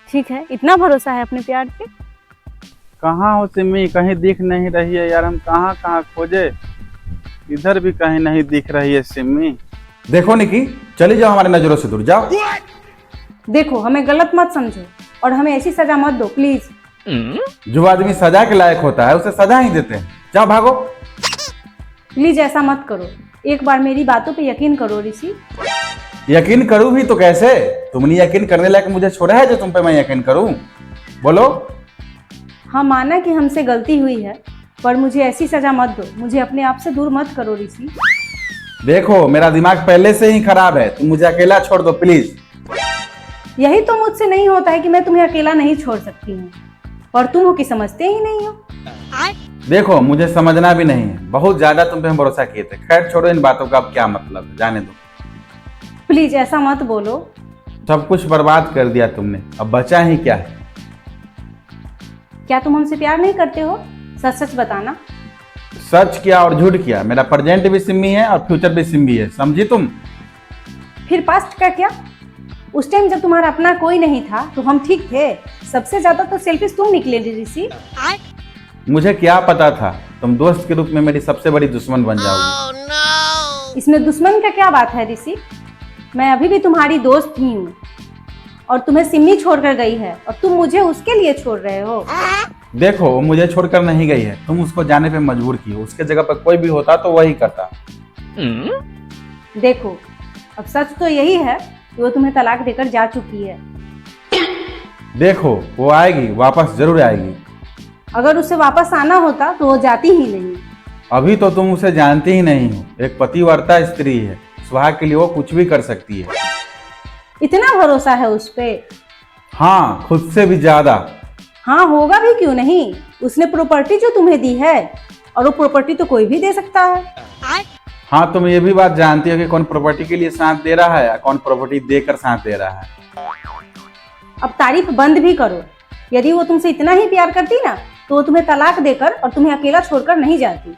ठीक है, इतना भरोसा है अपने प्यार पे। कहाँ हो सिमी? कहीं दिख नहीं रही है यार, हम कहाँ कहाँ खोजे, इधर भी कहीं नहीं दिख रही है सिमी। देखो निकी, चली जाओ हमारी नजरों से दूर जाओ। देखो, हमें गलत मत समझो और हमें ऐसी सजा मत दो प्लीज। जो आदमी सजा के लायक होता है उसे सजा ही देते हैं। जाओ भागो। प्लीज ऐसा मत करो, एक बार मेरी बातों पे यकीन करो ऋषि। यकीन करूं भी तो कैसे? तुमने यकीन करने लायक मुझे छोड़ा है जो तुम पे मैं यकीन करूं? बोलो। हाँ, माना कि हमसे गलती हुई है, पर मुझे ऐसी सजा मत दो, मुझे अपने आप से दूर मत करो ऋषि। देखो, मेरा दिमाग पहले से ही खराब है, तुम मुझे अकेला छोड़ दो प्लीज। यही तो मुझसे नहीं होता है कि मैं तुम्हें अकेला नहीं छोड़ सकती हूँ, और तुम हो कि समझते ही नहीं हो। देखो, मुझे समझना भी नहीं है, बहुत ज्यादा तुम पे हम भरोसा किए थे। खैर छोड़ो इन बातों का, अब क्या मतलब, जाने दो। प्लीज ऐसा मत बोलो। सब कुछ बर्बाद कर दिया तुमने, अब बचा ही क्या है? क्या तुम हमसे प्यार नहीं करते हो? सच सच बताना। सच किया और झूठ किया, मेरा प्रेजेंट भी सिम्मी है और फ्यूचर भी सिम्मी है, समझी तुम? फिर पास्ट का क्या? उस टाइम जब तुम्हारा अपना कोई नहीं था तो हम ठीक थे। सबसे ज्यादा तो सेल्फिश तुम निकले ऋषि। मुझे क्या पता था तुम दोस्त के रूप में मेरी सबसे बड़ी दुश्मन बन जाओगी। इसमें दुश्मन का क्या बात है ऋषि? मैं अभी भी तुम्हारी दोस्त ही हूँ, और तुम्हें सिम्मी छोड़कर गई है और तुम मुझे उसके लिए छोड़ रहे हो। देखो, वो मुझे छोड़कर नहीं गई है, तुम उसको जाने पे मजबूर की हो। उसके जगह पर कोई भी होता तो वही करता। देखो, अब सच तो यही है कि वो तुम्हें तलाक देकर जा चुकी है। देखो, वो आएगी, वापस जरूर आएगी। अगर उसे वापस आना होता तो वो जाती ही नहीं। अभी तो तुम उसे जानती ही नहीं हो। एक पतिव्रता स्त्री है, सुहाग के लिए वो कुछ भी कर सकती है। इतना भरोसा है उस पे? हाँ, खुद से भी ज्यादा। हाँ, होगा भी क्यों नहीं। उसने प्रॉपर्टी जो तुम्हें दी है, और वो प्रॉपर्टी तो कोई भी दे सकता है। हाँ, तुम ये भी बात जानती हो कि कौन प्रॉपर्टी के लिए साथ दे रहा है या कौन प्रॉपर्टी देकर साथ दे रहा है। अब तारीफ बंद भी करो। यदि वो तुमसे इतना ही प्यार करती ना, तो वो तुम्हें तलाक देकर और तुम्हें अकेला छोड़कर नहीं जाती।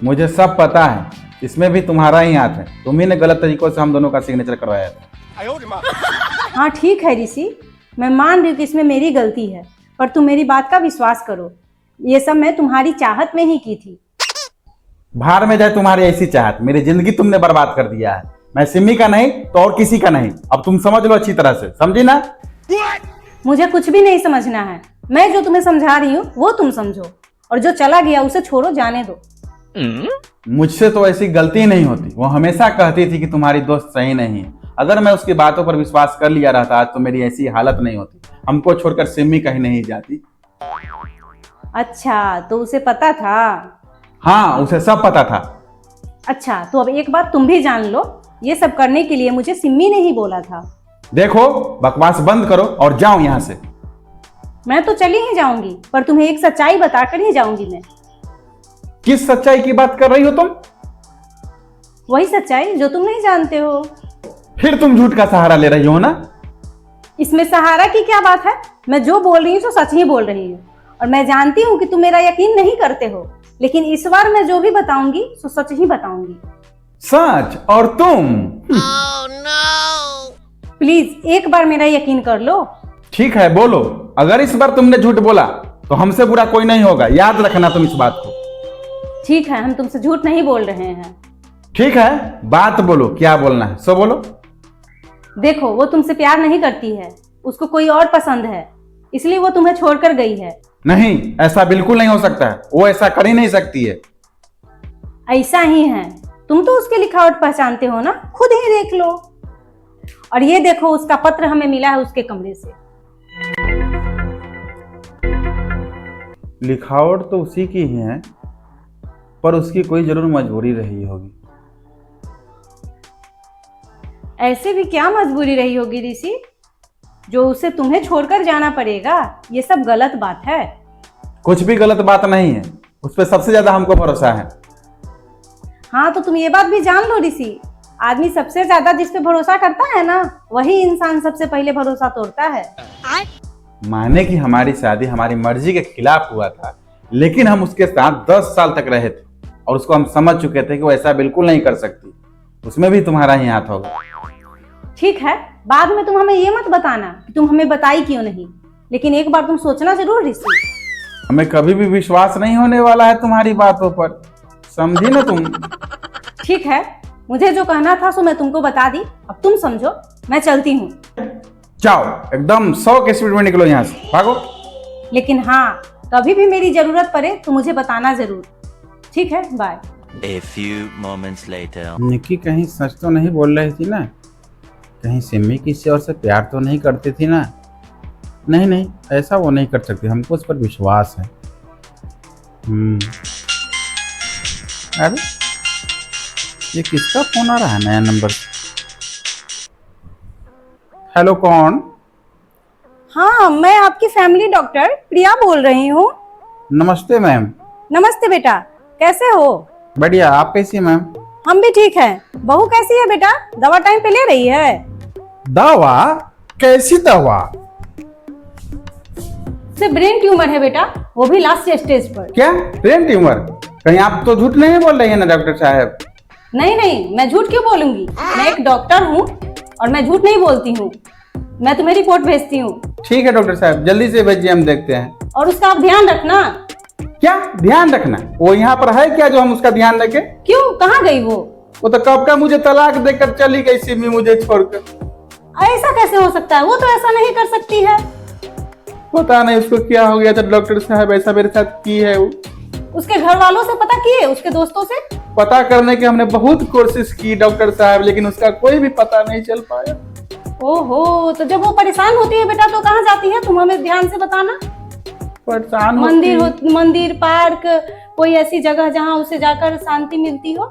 मुझे सब पता है, इसमें भी तुम्हारा ही हाथ है। तुम ही ने गलत तरीकों से हम दोनों का सिग्नेचर करवाया था। हाँ ठीक है ऋषि, मैं मान रही हूँ कि इसमें मेरी गलती है, पर तुम मेरी बात का विश्वास करो, ये सब मैं तुम्हारी चाहत में ही की थी। बाहर में जाए तुम्हारी ऐसी चाहत, मेरी जिंदगी तुमने बर्बाद कर दिया है। मैं सिमी का नहीं तो और किसी का नहीं। अब तुम समझ लो अच्छी तरह से, समझी ना? मुझे कुछ भी नहीं समझना है। मैं जो तुम्हें समझा रही हूँ वो तुम समझो, और जो चला गया उसे छोड़ो, जाने दो। मुझसे तो ऐसी गलती नहीं होती। वो हमेशा कहती थी कि तुम्हारी दोस्त सही नहीं है। अगर मैं उसकी बातों पर विश्वास कर लिया रहता आज तो मेरी ऐसी हालत नहीं होती। हमको छोड़कर सिमी कहीं नहीं जाती। अच्छा, तो उसे पता था? हाँ, उसे सब पता था। अच्छा, तो अब एक बात तुम भी जान लो, ये सब करने के लिए मुझे सिम्मी ने ही बोला था। देखो, बकवास बंद करो और जाओ यहाँ से। मैं तो चली ही जाऊंगी, पर तुम्हें एक सच्चाई बताकर ही जाऊंगी मैं। किस सच्चाई की बात कर रही हो तुम? वही सच्चाई जो तुम नहीं जानते हो। फिर तुम झूठ का सहारा ले रही हो ना? इसमें सहारा की क्या बात है? मैं जो बोल रही हूँ तो सच ही बोल रही हूँ, और मैं जानती हूँ कि तुम मेरा यकीन नहीं करते हो, लेकिन इस बार मैं जो भी बताऊंगी तो सच ही बताऊंगी। सच? और तुम? प्लीज एक बार मेरा यकीन कर लो। ठीक है, बोलो। अगर इस बार तुमने झूठ बोला तो हमसे बुरा कोई नहीं होगा, याद रखना तुम इस बात को। ठीक है, हम तुमसे झूठ नहीं बोल रहे हैं। ठीक है, बात बोलो, क्या बोलना है सो बोलो। देखो, वो तुमसे प्यार नहीं करती है, उसको कोई और पसंद है, इसलिए वो तुम्हें छोड़कर गई है। नहीं, ऐसा बिल्कुल नहीं हो सकता है। वो ऐसा कर ही नहीं सकती है। ऐसा ही है, तुम तो उसके लिखावट पहचानते हो ना, खुद ही देख लो। और ये देखो, उसका पत्र हमें मिला है उसके कमरे से। लिखावट तो उसी की ही है, पर उसकी कोई जरूर मजबूरी रही होगी। ऐसे भी क्या मजबूरी रही होगी ऋषि, जो उसे तुम्हें छोड़कर जाना पड़ेगा? ये सब गलत बात है। कुछ भी गलत बात नहीं है, उस पर सबसे ज्यादा हमको भरोसा है। हाँ, तो तुम ये बात भी जान लो ऋषि, आदमी सबसे ज्यादा जिस पे भरोसा करता है ना, वही इंसान सबसे पहले भरोसा तोड़ता है। माने कि हमारी शादी हमारी मर्जी के खिलाफ हुआ था, लेकिन हम उसके साथ 10 साल तक रहे थे और उसको हम समझ चुके थे कि वो ऐसा बिल्कुल नहीं कर सकती। उसमें भी तुम्हारा ही हाथ होगा। ठीक है, बाद में तुम हमें ये मत बताना कि तुम हमें बताई क्यों नहीं, लेकिन एक बार तुम सोचना जरूर ऋषि। हमें कभी भी विश्वास नहीं होने वाला है तुम्हारी बातों पर, समझी ना तुम। ठीक है, मुझे जो कहना था सो मैं तुमको बता दी, अब तुम समझो, मैं चलती हूँ। जाओ एकदम 100 के स्पीड में निकलो यहाँ से, भागो। लेकिन हाँ, कभी भी मेरी जरूरत पड़े तो मुझे बताना जरूर। ठीक है, bye. A few moments later. Nikki कहीं सच तो नहीं बोल रही थी ना? कहीं सिम्मी किसी और से प्यार तो नहीं करती थी ना? नहीं नहीं, ऐसा वो नहीं कर सकती, हमको उस पर विश्वास है। अरे ये किसका फोन आ रहा है नया नंबर? हेलो, कौन? हाँ, मैं आपकी फैमिली डॉक्टर प्रिया बोल रही हूँ। नमस्ते मैम। नमस्ते बेटा, कैसे हो? बढ़िया, आप कैसी हैं मैम? हम भी ठीक हैं। बहू कैसी है बेटा? दवा टाइम पे ले रही है? दवा? कैसी दवा? सिर्फ ब्रेन ट्यूमर है बेटा, वो भी लास्ट स्टेज पर। क्या ब्रेन ट्यूमर? कहीं आप तो झूठ नहीं बोल रही है ना डॉक्टर साहब? नहीं नहीं, मैं झूठ क्यों बोलूंगी? मैं एक डॉक्टर हूँ और मैं झूठ नहीं बोलती हूँ। मैं तुम्हें रिपोर्ट भेजती हूँ। ठीक है डॉक्टर साहब, जल्दी से भेजिए, हम देखते हैं। और उसका आप ध्यान रखना। क्या ध्यान रखना? वो यहाँ पर है क्या जो हम उसका ध्यान रखें? क्यों, कहाँ गई वो? वो तो कब का मुझे तलाक देकर चली गई सिमी, मुझे छोड़कर। ऐसा कैसे हो सकता है? वो तो ऐसा नहीं कर सकती है। पता नहीं उसको क्या हो गया था डॉक्टर साहब, ऐसा मेरे साथ की है वो। उसके घर वालों से पता किए, उसके दोस्तों से? पता करने की हमने बहुत कोशिश की डॉक्टर साहब, लेकिन उसका कोई भी पता नहीं चल पाया। ओहो, तो जब वो परेशान होती है बेटा तो कहाँ जाती है? तुम हमें ध्यान से बताना। परेशान मंदिर, पार्क, कोई ऐसी जगह जहाँ उसे जाकर शांति मिलती हो।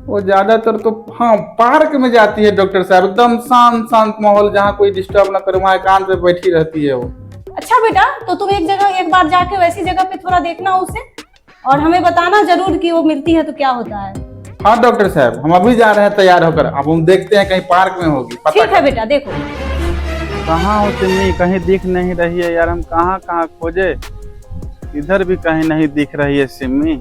वो ज्यादातर तो हाँ पार्क में जाती है डॉक्टर साहब, एकदम शांत शांत माहौल, जहाँ कोई डिस्टर्ब ना करे, वहाँ एकांत पे बैठी रहती है वो। अच्छा बेटा, तो तुम एक बार जाके वैसी जगह पे थोड़ा देखना उसे, और हमें बताना जरूर कि वो मिलती है तो क्या होता है। हाँ डॉक्टर साहब, हम अभी जा रहे हैं तैयार होकर, अब हम देखते हैं कहीं पार्क में होगी। ठीक है बेटा, देखो। कहाँ हो सिम्मी? कहीं दिख नहीं रही है यार, हम कहाँ कहाँ खोजे, इधर भी कहीं नहीं दिख रही है सिम्मी।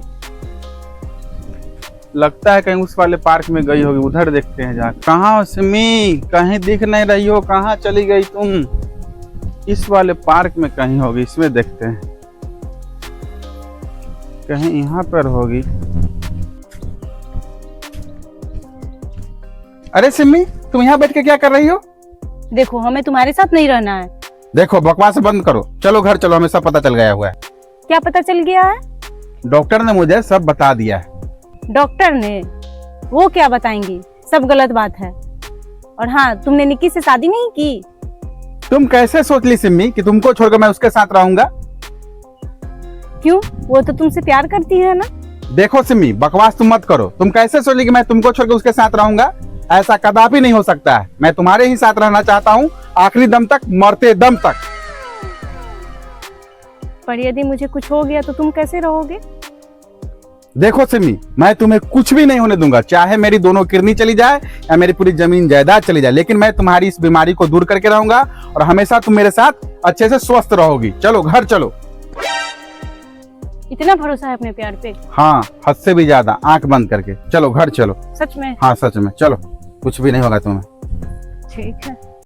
लगता है कहीं उस वाले पार्क में गई होगी, उधर देखते हैं जहाँ। कहाँ हो सिम्मी? कहीं दिख नहीं रही हो, कहाँ चली गई तुम? इस वाले पार्क में कहीं होगी, इसमें देखते हैं, कहीं यहाँ पर होगी। अरे सिम्मी, तुम यहाँ बैठ के क्या कर रही हो? देखो, हमें तुम्हारे साथ नहीं रहना है। देखो बकवास बंद करो, चलो घर चलो, हमें सब पता चल गया हुआ है। क्या पता चल गया है? डॉक्टर ने मुझे सब बता दिया है। डॉक्टर ने? वो क्या बताएंगी? सब गलत बात है। और हाँ, तुमने निक्की से शादी नहीं की? तुम कैसे सोच ली सिम्मी कि तुमको छोड़कर मैं उसके साथ रहूंगा? क्यों, वो तो तुमसे प्यार करती है ना। देखो सिम्मी, बकवास तुम मत करो। तुम कैसे सोच ली कि मैं तुमको छोड़कर उसके साथ रहूंगा? ऐसा कदापि नहीं हो सकता है। मैं तुम्हारे ही साथ रहना चाहता हूँ, आखिरी दम तक, मरते दम तक। पर यदि मुझे कुछ हो गया तो तुम कैसे रहोगे? देखो सिमी, मैं तुम्हें कुछ भी नहीं होने दूंगा, चाहे मेरी दोनों किडनी चली जाए या मेरी पूरी जमीन जायदाद चली जाए, लेकिन मैं तुम्हारी इस बीमारी को दूर करके रहूंगा और हमेशा तुम मेरे साथ अच्छे से स्वस्थ रहोगी। चलो घर चलो। इतना भरोसा है अपने प्यार पे? हाँ, हद से भी ज्यादा। आंख बंद करके चलो, घर चलो। सच में? हाँ सच में, चलो, कुछ भी नहीं होगा तुम्हें। ठीक है।